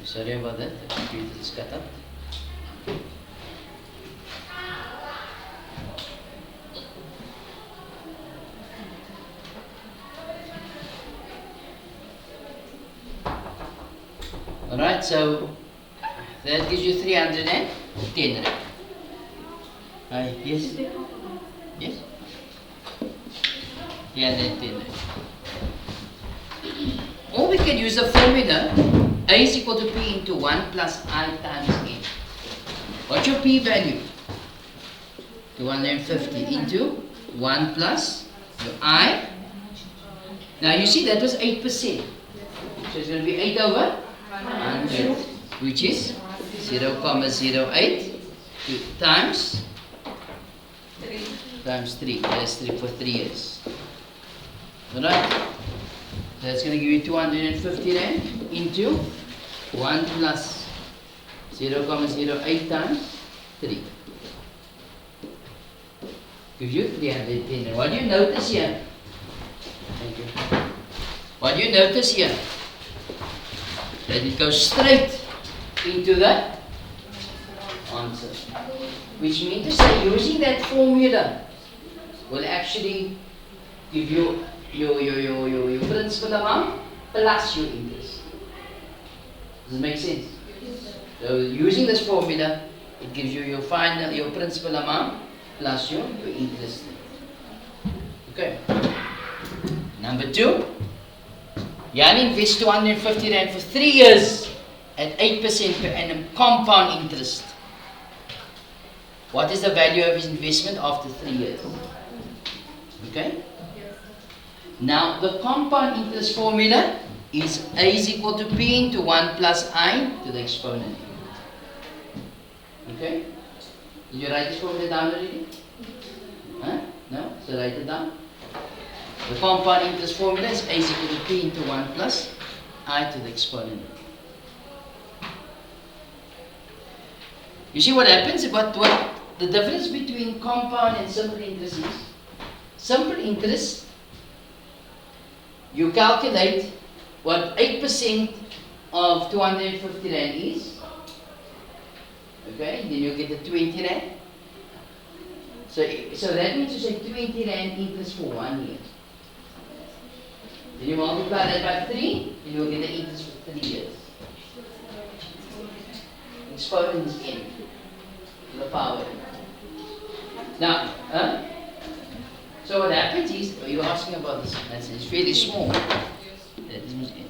Sorry about that, the computer is cut up. Alright, so that gives you 310 rand. Yes? Yes? 310 rand. Or we can use the formula A is equal to P into 1 plus I times N. What's your P value? 250 into 1 plus your I. Now you see that was 8%. So it's going to be 8 over 100, which is 0,08 times 3. That's 3 for 3 years. Alright? That's going to give you 250 rand into 1 plus 0,08 times 3. Gives you 310 rand. What do you notice here? Thank you. What do you notice here? That it goes straight into the answer. Which means to say using that formula will actually give you your principal amount plus your interest. Does it make sense? So using this formula, it gives you your final, your principal amount plus your interest. Okay. Number 2. Jan invests 250 rand for 3 years at 8% per annum compound interest. What is the value of his investment after 3 years? Okay? Now, the compound interest formula is A is equal to P into 1 plus I to the exponent. Okay? Did you write this formula down already? Huh? No? So write it down. The compound interest formula is A is equal to P into 1 plus I to the exponent. You see what happens? What the difference between compound and simple interest is? Simple interest, you calculate what 8% of 250 rand is. Okay, then you get the 20 rand. So that means you say 20 rand interest for 1 year. Then you multiply that by 3, and you will get the interest for 3 years. Exponent is n to the power. Now, so what happens is, you're asking about this, it's fairly small. That is n.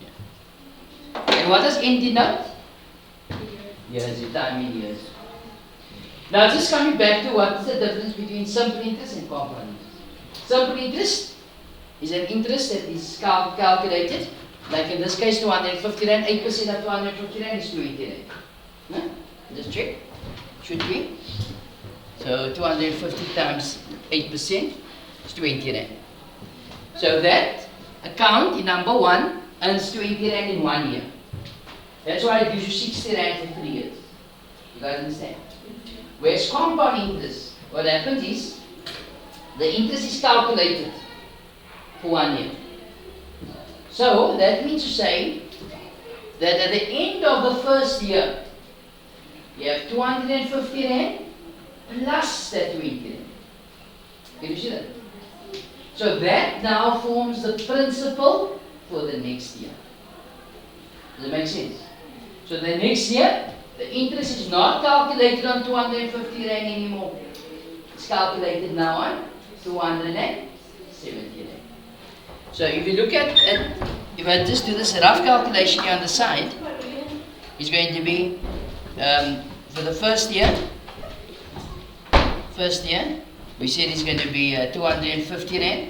Yeah. And what does n denote? Years, the time in years. Now just coming back to what's the difference between simple interest and compound interest. Simple interest is an interest that is calculated, like in this case 250 rand, 8% of 250 rand is 20 rand. Huh? Just check. Should be. So 250 times 8% is 20 rand. So that account in number 1 earns 20 rand in 1 year. That's why it gives you 60 rand for 3 years. You guys understand? Whereas compound interest, what happens is, the interest is calculated for 1 year. So that means to say that at the end of the first year, you have 250 rand plus that 20 rand. Can you see that? So that now forms the principal for the next year. Does it make sense? So the next year, the interest is not calculated on 250 rand anymore. It's calculated now on 270 rand. So if you look at if I just do this rough calculation here on the side, it's going to be for the first year, we said it's going to be 250 rand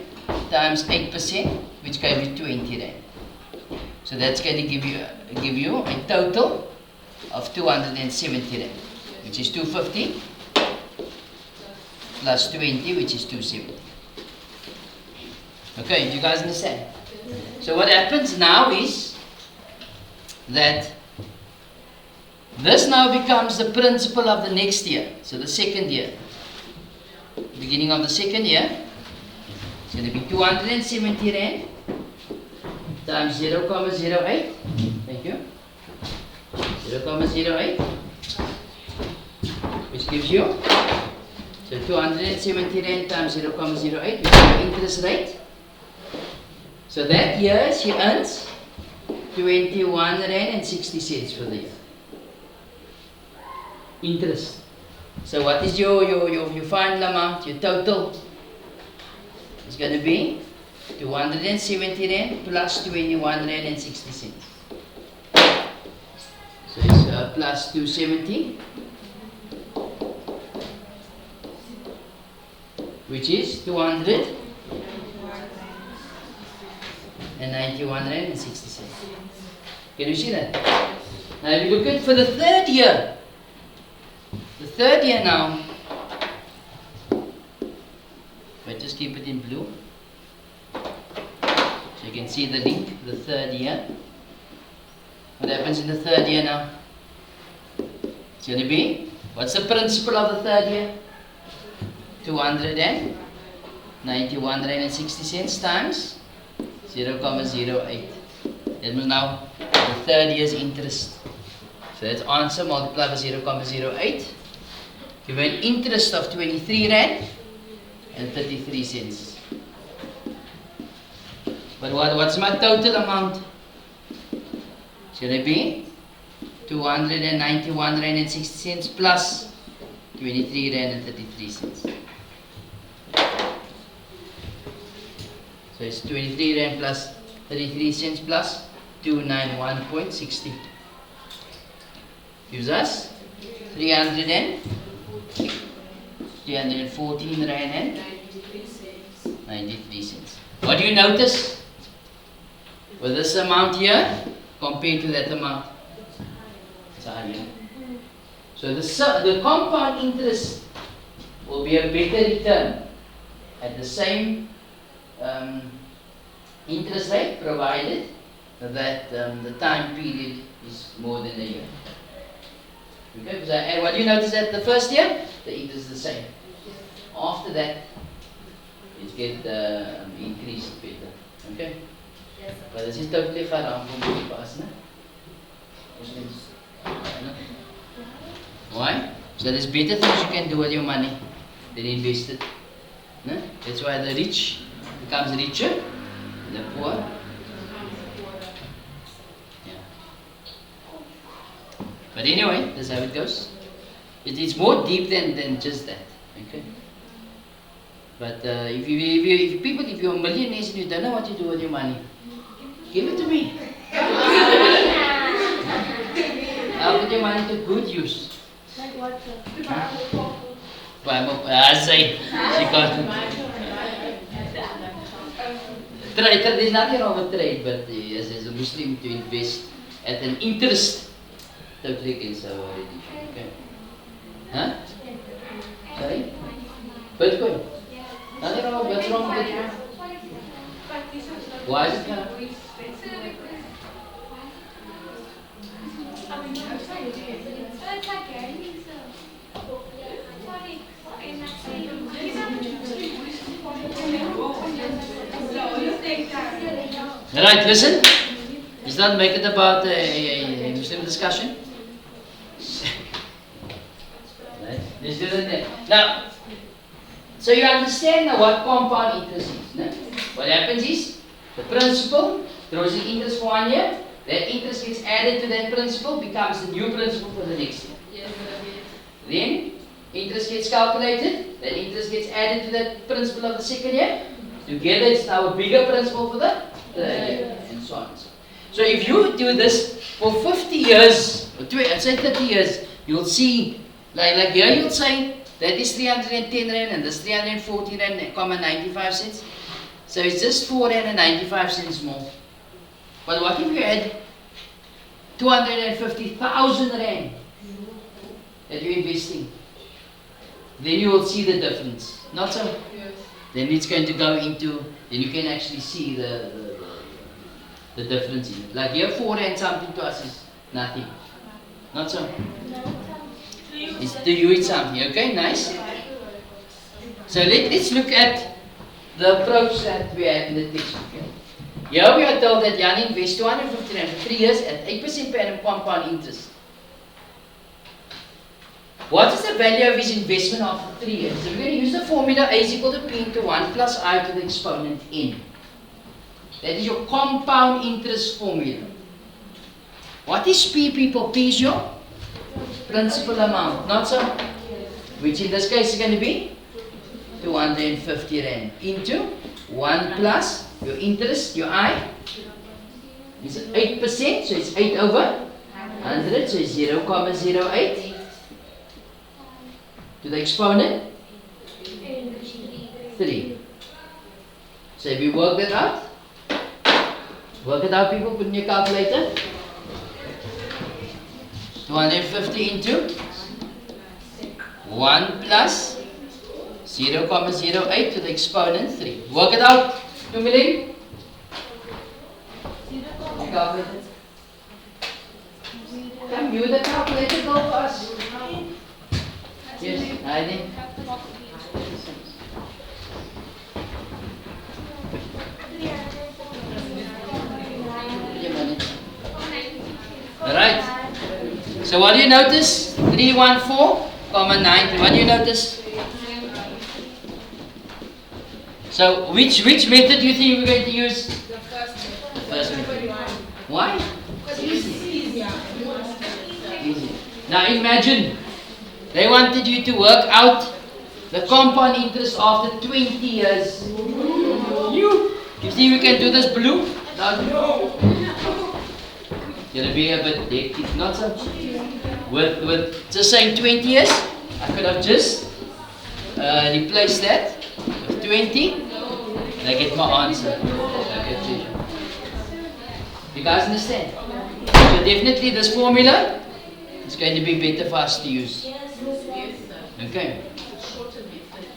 times 8%, which gives you 20 rand. So that's going to give you a total of 270 rand, which is 250 plus 20, which is 270. Okay, do you guys understand? So what happens now is that this now becomes the principal of the next year. So the second year, beginning of the second year, it's going to be 270 rand times 0,08 Thank you. 0.08, which gives you, so 270 Rand times 0.08, which is your interest rate. So that year she earns 21 Rand and 60 cents for the year. Interest. So what is your final amount, your total? It's going to be 270 Rand plus 21 Rand and 60 cents. So it's plus 270, which is 291 Rand and 60 cents. Can you see that? Now if you look at for the third year, now, but just keep it in blue, so you can see the link, the third year. What happens in the third year now? It's going to be, what's the principal of the third year? 291 Rand and 60 cents times 0.08. That means now the third year's interest. So that's answer multiplied by 0.08. Give an interest of 23 Rand and 33 cents. But what's my total amount? Should it be 291 Rand and 60 cents plus 23 Rand and 33 cents? So it's 23 Rand plus 33 cents plus 291.60. Gives us 314 Rand and 93 cents. What do you notice with this amount here compared to that amount? It's higher. So the compound interest will be a better return at the same interest rate, provided that the time period is more than a year. Okay, and what do you notice at the first year? The interest is the same. After that, it gets increased better. Okay? Yes, but this is totally haram for most of us, no? Muslims. No? Why? So there's better things you can do with your money than invest it. No? That's why the rich becomes richer, and the poor. But anyway, that's how it goes. It's more deep than just that. Okay. But if you're millionaires and you don't know what to do with your money, give it to me. I'll put your money to good use. Like what? I say, she can't. Trade, there's nothing wrong with trade, but as a Muslim to invest at an interest. Totally against our religion. Okay. Huh? Sorry? Bitcoin? Nothing wrong. What's wrong with Bitcoin? Why is it haram? Alright, listen. Let's not make it about a Muslim discussion. Right? Let's do it now. So you understand now what compound interest is. No? What happens is, the principal throws in interest for 1 year, that interest gets added to that principal, becomes the new principal for the next year. Yes. Then, interest gets calculated, that interest gets added to that principal of the second year, together it's now a bigger principal for the third year, and so on and so on. So if you do this for 50 years, or say 30 years, you'll see, like here you'll say, that is 310 Rand and this 340 Rand, 95 cents. So it's just 4 Rand and 95 cents more. But what if you add 250,000 Rand that you're investing? Then you will see the difference. Not so? Yes. Then it's going to go into, then you can actually see the difference in it. Like here 4 Rand something to us is nothing. Not so? It's to you it's something. Okay, nice. So let's look at the approach that we have in the textbook. Here we are told that Jan invests 250 rand for 3 years at 8% per annum compound interest. What is the value of his investment after 3 years? So we're going to use the formula A is equal to P into 1 plus I to the exponent n. That is your compound interest formula. What is P, people? P is your principal amount, not so? Which in this case is going to be 250 rand into 1 plus your interest, your I, is 8%, so it's 8 over 100, so it's 0.08 to the exponent 3. So if you work that out, people, put in your calculator. 250 into 1 plus 0.08 to the exponent 3. Work it out, 2 million. Calculator. Come, you the calculator, go fast. Yes, I think. Alright. So what do you notice? 314,9. What do you notice? So which method do you think we're going to use? The first method. Why? Because it's easier. Easy. Now imagine they wanted you to work out the compound interest after 20 years. You think we can do this blue? No. Gonna be a bit dead, not so. With just saying 20 years, I could have just replaced that with 20. And I get my answer. You guys understand? So definitely this formula is going to be better for us to use. Okay.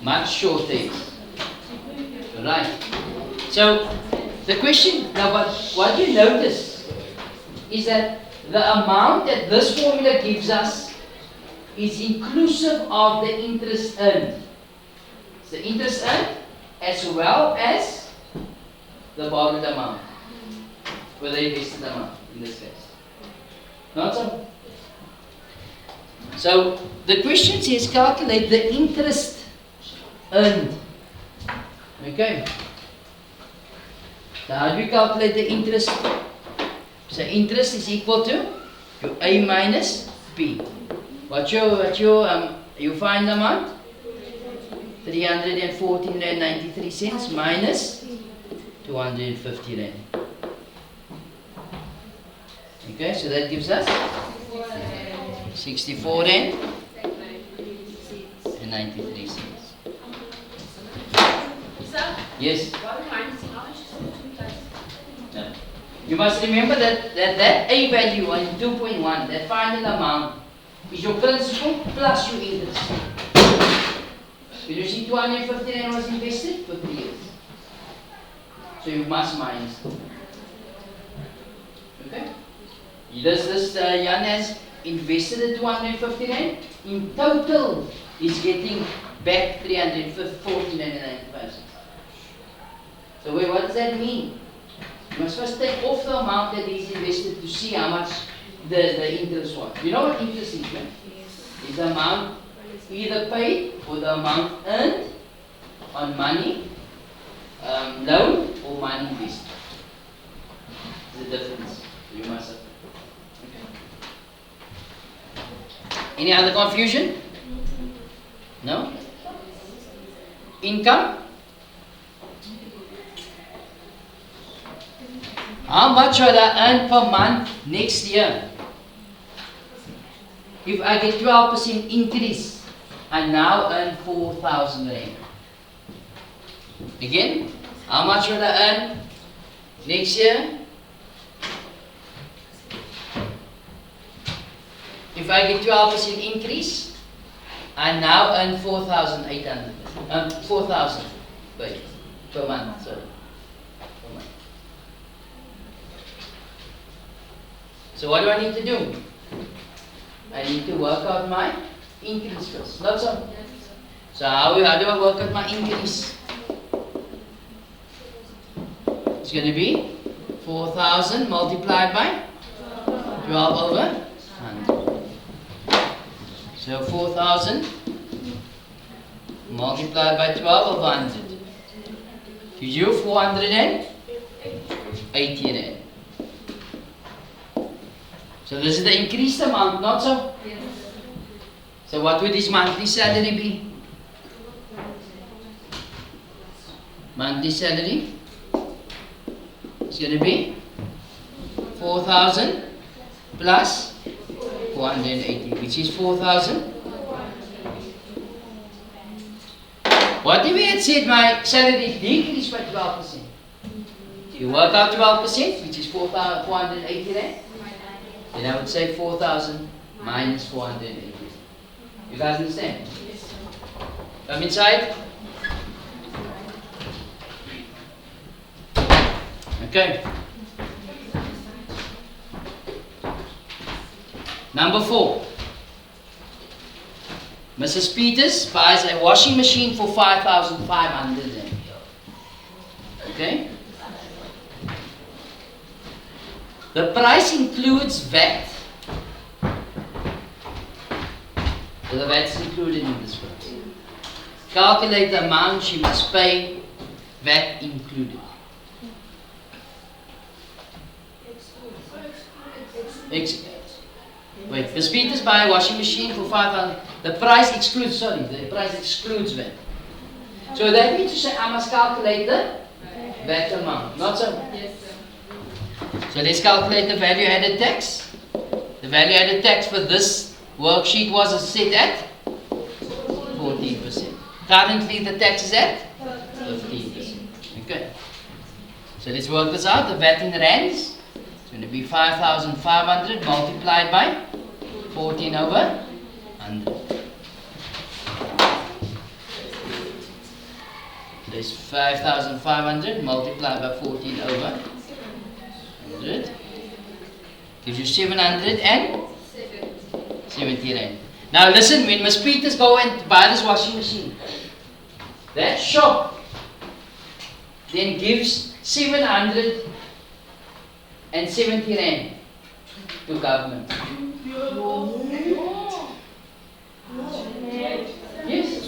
Much shorter. Right. So the question now, what you notice is that the amount that this formula gives us is inclusive of the interest earned. It's the interest earned as well as the borrowed amount, or the invested amount in this case. Not so? So the question says calculate the interest earned. Okay. So how do we calculate the interest? So interest is equal to your A minus B. What's your you find the amount? 314.93 cents minus 250 rand. Okay, so that gives us 64 rand and 93 cents. Yes. No. You must remember that A value on 2.1, that final amount, is your principal plus your interest. You see 250 rand was invested for 3 years. So you must minus it. Okay? This Jan has invested the 250 rand. In total, he's getting back 314 rand and 95 cents. So wait, what does that mean? You must first take off the amount that he's invested to see how much the interest was. You know what interest is, right? It's the amount either paid or the amount earned on money, loan or money invested. The difference. You must have. Okay. Any other confusion? No? Income? How much will I earn per month next year? If I get 12% increase, I now earn 4,000 rand. Again, how much will I earn next year? If I get 12% increase, I now earn 4,800. 4,000 per month. Sorry. So what do I need to do? I need to work out my increase first. Not so. So how do I work out my increase? It's going to be 4,000 multiplied by 12 over 100. So 4,000 multiplied by 12 over 100 gives you 480 rand. So this is the increased amount, not so? Yes. So what would his monthly salary be? Monthly salary is going to be 4,000 plus 480, which is 4,000. What if we had said my salary decreased by 12%? You work out 12%, which is 480 rand. Then I would say 4,000 minus 480. You guys understand? Come inside. Okay. Number 4. Mrs. Peters buys a washing machine for 5,500. Okay? The price includes VAT. So the VAT is included in this price. Calculate the amount she must pay, VAT included. Wait, Ms. Peters buy a washing machine for 5,000. The price excludes, the price excludes VAT. So that means to say I must calculate the VAT amount, not so? Yes, sir. So let's calculate the value added tax. The value added tax for this worksheet was set at 14%. Currently the tax is at 15%. Okay. So let's work this out. The VAT in rands. It's going to be 5,500 multiplied by 14 over 100. There's 5,500 multiplied by 14 over 100. Gives you 770 rand. Now listen, when Miss Peters go and buy this washing machine, that shop then gives 770 rand to government. Yes. Yes.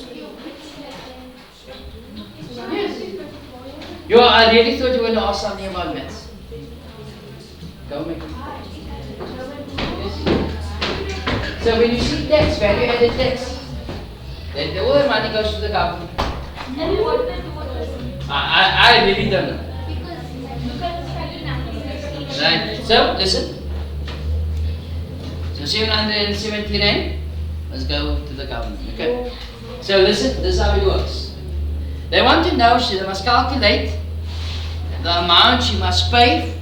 I really thought you were going to ask something about maths. Go make it. Yes. So when you see tax, value added tax, then all the money goes to the government. I really don't know. Right. So listen. So 770 rand must go to the government. Okay. So listen, this is how it works. They want to know, they must calculate the amount she must pay,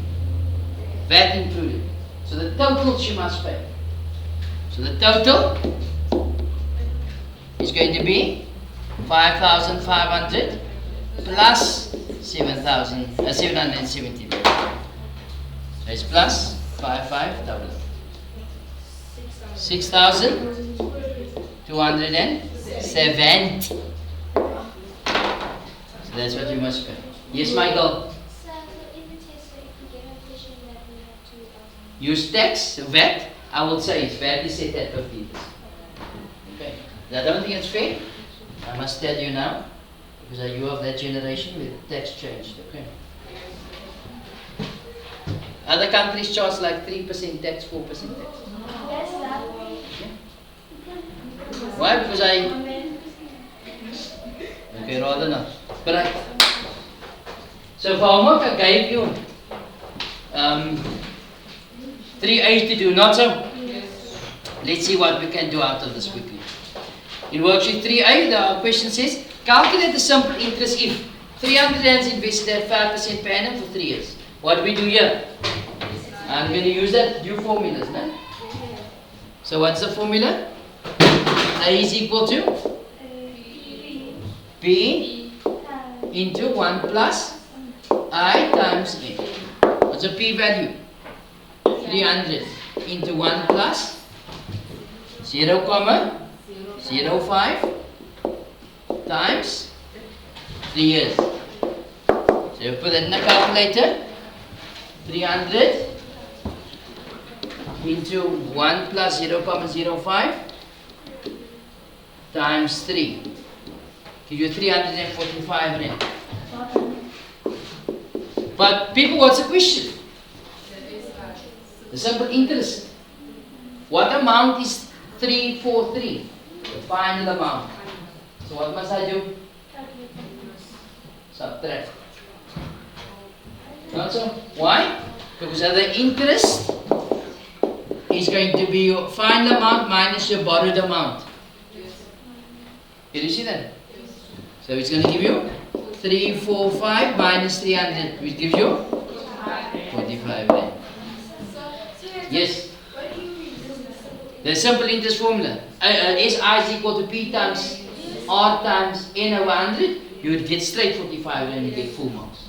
VAT included. So the total she must pay. So the total is going to be 5,500 plus 770. So it's plus 5,500. 6,270. So that's what you must pay. Yes, Michael? Use tax, VAT. I will say it's VAT is set at 15%. Okay. I don't think it's fair. I must tell you now, because you of that generation where the tax changed. Okay. Other countries charge like 3% tax, 4% tax. Yes, sir. Why? Because okay, rather not. But so for homework I gave you 3A to do, not so? Yes. Let's see what we can do out of this quickly. In worksheet 3A, the question says, calculate the simple interest if 300 rands invested at 5% per annum for 3 years. What do we do here? I'm going to use that new formulas, no? So what's the formula? A is equal to P into 1 plus I times N. What's the P value? 300 into 1 plus 0,05 times 3 years. So you put that in the calculator. 300 into 1 plus 0,05 times 3. Give you 345 rand. But people, what's the question? The simple interest. What amount is 343? The final amount. So what must I do? Subtract. Not so? Why? Because the interest is going to be your final amount minus your borrowed amount. Can you see that? So it's going to give you 345 minus 300, which gives you 45 rand. Yes. The simple interest formula. SI is equal to P times R times N over 100. You would get straight 45 and you get full marks.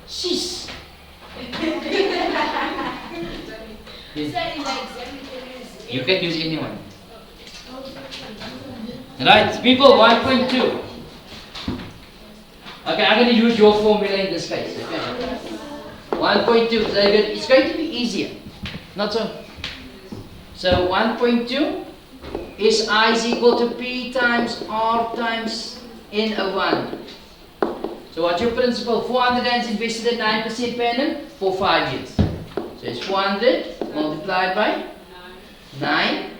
Sis. You can use anyone. Right, people, 1.2. Okay, I'm going to use your formula in this case. Okay. 1.2, it's going to be easier. Not so. So 1.2 is I is equal to P times R times N over 1. So what's your principal? 400 rands invested at 9% per annum for 5 years. So it's 400 multiplied by 9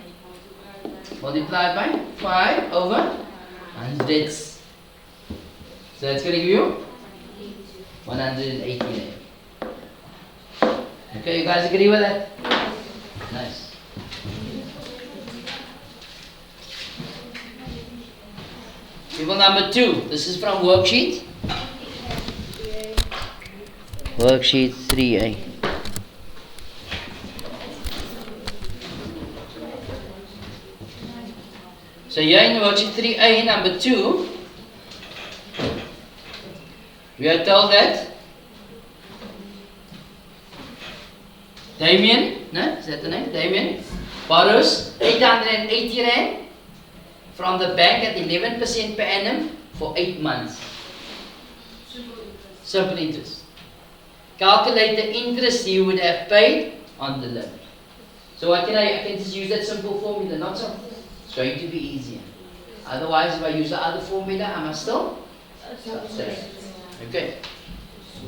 multiplied by 5 over 100. So that's going to give you 180. Okay, you guys agree with that? Nice. Table number 2. This is from worksheet. Worksheet 3A. So here in worksheet 3A, number 2, we are told that Damien, no? Is that the name? Damien borrows 880 rand from the bank at 11% per annum for 8 months. Simple interest. Calculate the interest you would have paid on the loan. So what can I can just use that simple formula, not so. It's going to be easier. Otherwise, if I use the other formula, I must still subtract. Okay.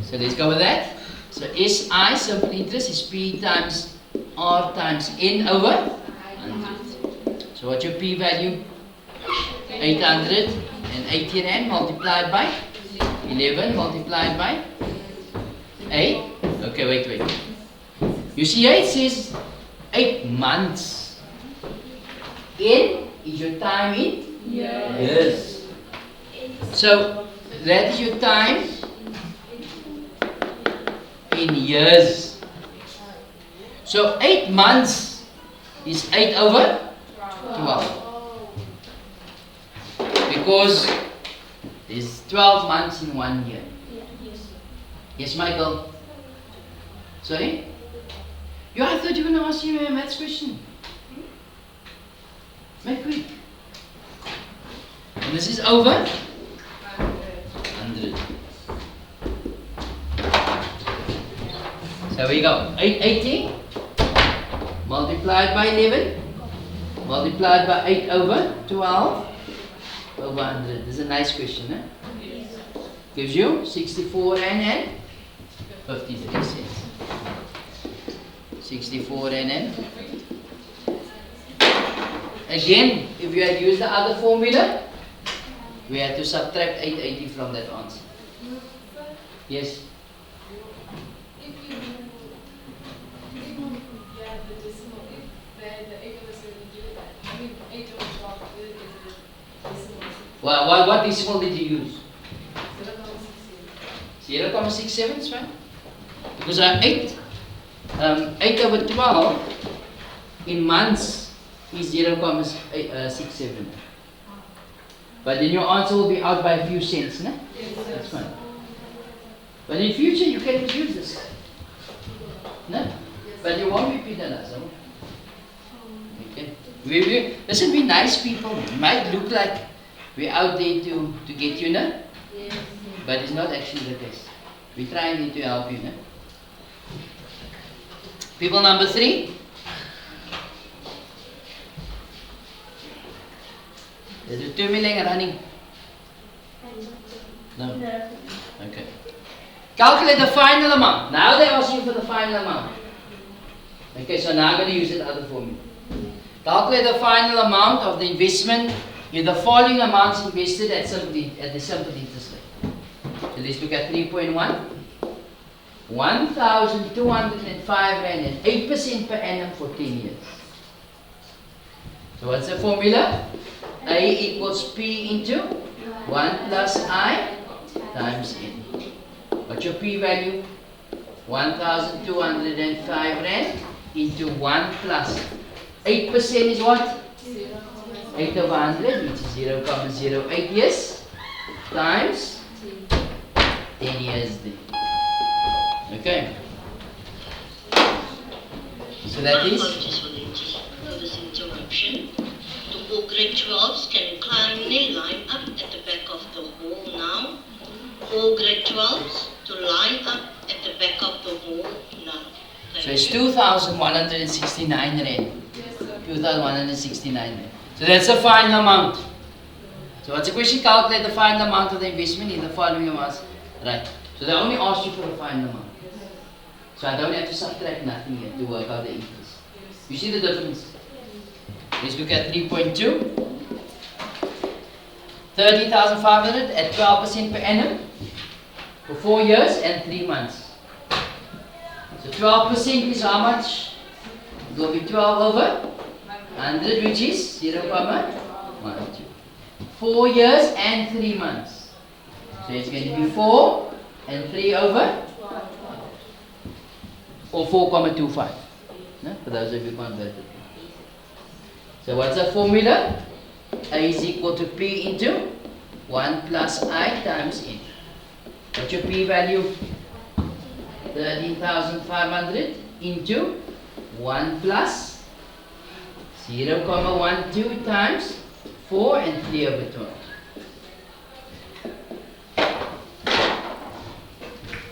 So let's go with that. So SI, simple interest, is P times R times N over 100. So what's your P value? 880 rand multiplied by 11 multiplied by 8. Okay, wait. You see here it says 8 months. N is your time in years. So that is your time in years. So 8 months is 8 over 12. Because there's 12 months in 1 year. Yes, Michael? Sorry? Yeah, I thought you were going to ask you a maths question. Make quick. And this is over 100. So we go 880 multiplied by 11 multiplied by 8 over 12 over 100. This is a nice question, eh? Gives you 64 rand and 53 cents. 64 rand and again, if you had used the other formula, we had to subtract 880 from that answer. Yes? What decimal did you use? 0.67 is fine. Because 8 over 12 in months is 0.67. But then your answer will be out by a few cents, no? That's fine. But in future you can use this. No? But you won't be penalized. Okay. Listen, we're nice people. We might look like we're out there to get you, no? But it's not actually the case. We trying to help you. Ne? People number 3. Is it 2 million running? No. Okay. Calculate the final amount. Now they ask you for the final amount. Okay, so now I'm going to use that other formula. Calculate the final amount of the investment in the following amounts invested at the simple interest rate. So let's look at 3.1. 1,205 Rand and 8% per annum for 10 years. So what's the formula? A equals P into 1 plus I times N. What's your P value? 1,205 Rand into 1 plus 8% is what? 8 over 100, which is 0.08 years times 10 years then. Okay. So that is. Apologies for this interruption. The whole grade 12s can kindly line up at the back of the hall now. All grade 12s to line up at the back of the hall now. So it's 2,169 Rand. 2,169 Rand. So that's the final amount. So what's the question? Calculate the final amount of the investment in the following amounts. Right. So they only ask you for the final amount. So I don't have to subtract nothing here to work out the interest. You see the difference? Let's look at 3.2. 30,500 at 12% per annum for 4 years and 3 months. So 12% is how much? It will be 12 over 100, which is 0.12. 4 years and 3 months. So it's going to be 4 and 3 over, or 4.25. No? For those of you converted. So what's the formula? A is equal to P into 1 plus I times N. What's your P value? 13,500 into 1 plus 0.12 times 4 and 3 over 12.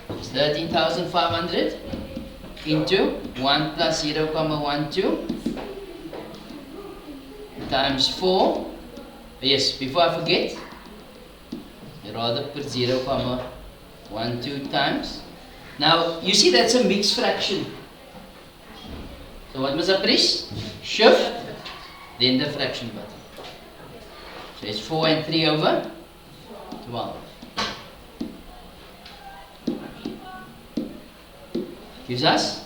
It's 13,500 into 1 plus 0.12 times 4. Yes, before I forget, I rather put 0.12 times. Now, you see that's a mixed fraction. So what must I press? Shift, then the fraction button. So it's 4 and 3 over 12. Gives us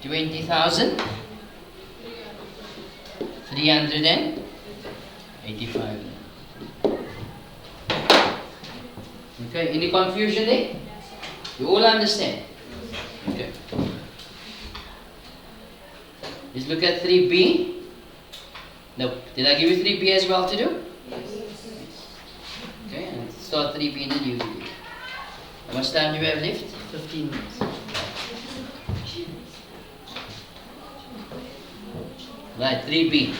20,385. Okay, any confusion there? You all understand? Okay. Let's look at 3B. No, did I give you 3B as well to do? Okay, and start 3B in the new video. How much time do you have left? 15 minutes. Right, 3B.